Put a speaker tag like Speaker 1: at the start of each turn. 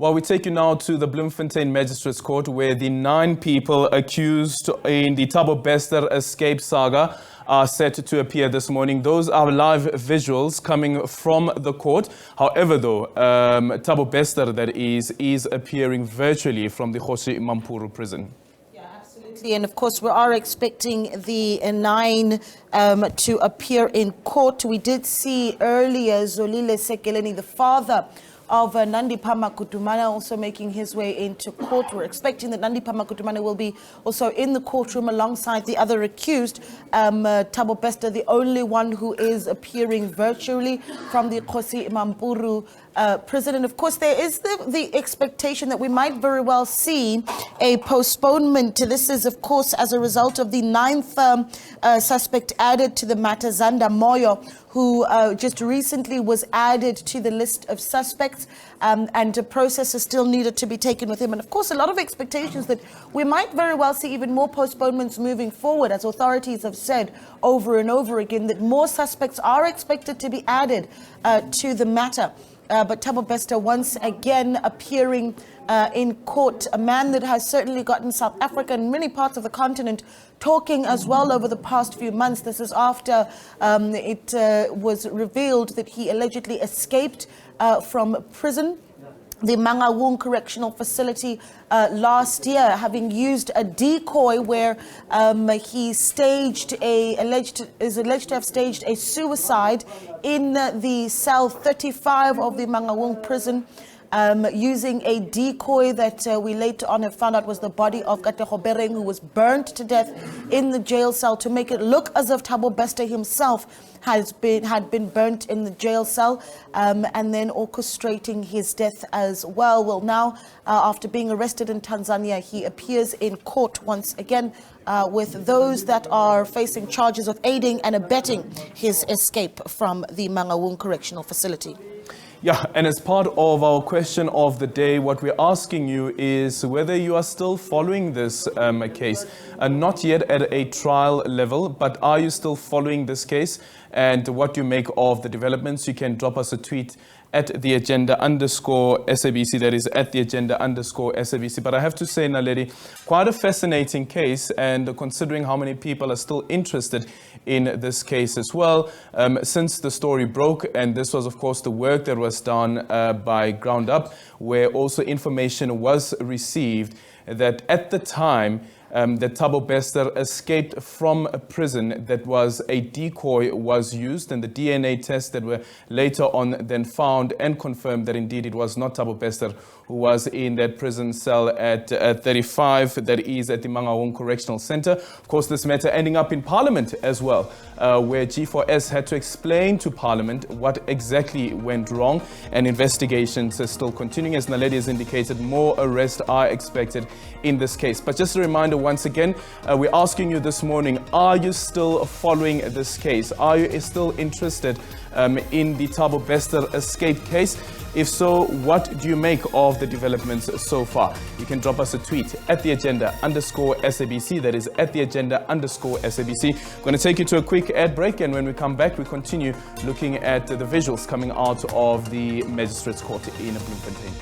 Speaker 1: Well, we take you now to the Bloemfontein Magistrates Court, where the 9 people accused in the Thabo Bester escape saga are set to appear this morning. Those are live visuals coming from the court. However, though, Thabo Bester, that is appearing virtually from the Kgoshi Mampuru prison.
Speaker 2: And of course, we are expecting the 9 to appear in court. We did see earlier Zolile Sekeleni, the father of Nandipha Makutumane, also making his way into court. We're expecting that Nandipha Makutumane will be also in the courtroom alongside the other accused. Thabo Bester, the only one who is appearing virtually from the Kgoshi Mampuru prison. And of course, there is the expectation that we might very well see a postponement. This is, of course, as a result of the 9th suspect added to the matter, Zanda Moyo, who just recently was added to the list of suspects, and a process is still needed to be taken with him. And of course, a lot of expectations that we might very well see even more postponements moving forward, as authorities have said over and over again that more suspects are expected to be added to the matter. But Thabo Bester once again appearing in court, a man that has certainly gotten South Africa and many parts of the continent talking as well over the past few months. This is after it was revealed that he allegedly escaped from prison, the Mangaung Correctional Facility, last year, having used a decoy where he staged is alleged to have staged a suicide in the cell 35 of the Mangaung prison, using a decoy that we later on have found out was the body of Katlego Bereng, who was burnt to death in the jail cell, to make it look as if Thabo Bester himself had been burnt in the jail cell, and then orchestrating his death as well. Well, now, after being arrested in Tanzania, he appears in court once again with those that are facing charges of aiding and abetting his escape from the Mangaung Correctional Facility.
Speaker 1: Yeah, and as part of our question of the day, what we're asking you is whether you are still following this case, not yet at a trial level, but are you still following this case, and what you make of the developments. You can drop us a tweet at @the_agenda_SABC, that is at @the_agenda_SABC. But I have to say, Naledi, quite a fascinating case, and considering how many people are still interested in this case as well, since the story broke, and this was, of course, the work that was done by Ground Up, where also information was received that at the time that Thabo Bester escaped from a prison, that was a decoy was used, and the DNA tests that were later on then found and confirmed that indeed it was not Thabo Bester who was in that prison cell at 35, that is at the Mangaung Correctional Center. Of course, this matter ending up in Parliament as well, where G4S had to explain to Parliament what exactly went wrong, and investigations are still continuing. As Naledi has indicated, more arrests are expected in this case. But just a reminder once again, we're asking you this morning, are you still following this case? Are you still interested in the Thabo Bester escape case? If so, what do you make of the developments so far? You can drop us a tweet at @the_agenda_SABC, that is at @the_agenda_SABC. I'm going to take you to a quick ad break, and when we come back, we continue looking at the visuals coming out of the Magistrates Court in Bloemfontein.